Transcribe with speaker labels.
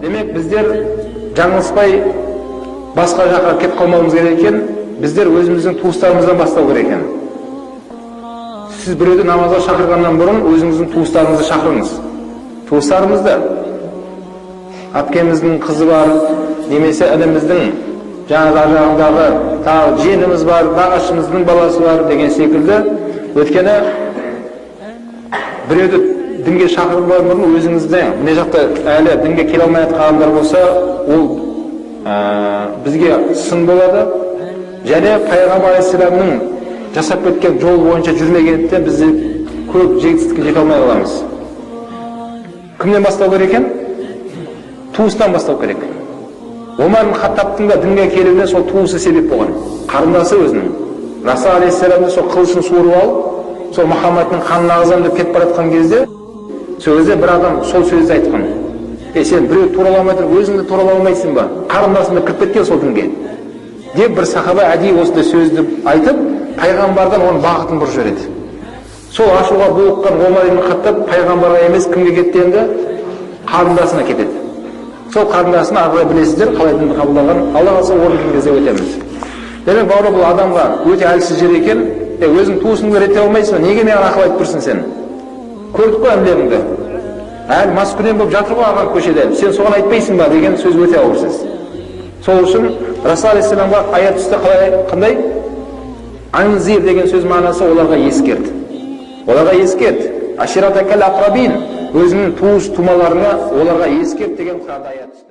Speaker 1: Демек біздер жаңылыспай басқа жаққа кетіп қалмауымыз керек екен. Біздер өзіміздің туыстарымыздан бастау керек екен. Сіз біреуді намазға шақырғаннан бұрын өзіңіздің туыстарыңызды шақырыңыз. Туыстарымызды, әпкеміздің қызы бар, немесе ініміздің жағындағы тағы жиеніміз бар, нағашымыздың баласы бар деген секілді. Өйткені біреуді дінге шақырғаннан бұрын өзіңізде мына жақта әлі дінге келе алмай жатқандар болса, ол бізге сын болады. Және Пайғамбар алейхиссаламның жасап кеткен жол бойынша жүрмегендіктен біз көп жетістікке жете алмай қаламыз. Кімнен бастау керек екен? Туыстан бастау керек. Омар ибн Хаттабтың да дінге келуіне сол туысы себеп болған. Қарындасы өзінің. Расул алейхиссаламды сол қылышын суырып алып, сол Мұхаммадтың қанын ағызамын деп кетіп бара жатқан кезде, сол кезде бір адам сол сөзді айтқан. Сен біреу тураламай тұрып, өзіңді тураламайсың ба? Қарындасың да кіріп кеткен сол дінге. Деп бір сахаба әдейі осындай сөзді айтып, пайғамбардан оның бағытын бұрып жібереді. Сол ашуға булыққан Омар ибн Хаттаб пайғамбарға емес кімге кетті енді? Қарындасына кетеді. Сол қарындасына ары білесіздер қалай дінді қабылдаған. Алла қаласа орын кезде өтеміз. Демек бауырым, бұл адамға өте әлсіз жер екен. Өзің туысыңды реттей алмайсың ба? Неге маған ақыл айтып тұрсың сен? Көрдік қой әмлеріңді. Әлі маскүнем болып жатыр ғой ағаң көшеде. Сен соған айтпайсың ба деген сөз өте ауыр сөз. Сол үшін Расул алейхиссаламға аят түсті қандай? Анзир деген сөз мағынасы оларға ескерт. Оларға ескерт. Аширатакал ақрабин. Өзінің туыс тумаларына оларға ескерт деген аят түсті.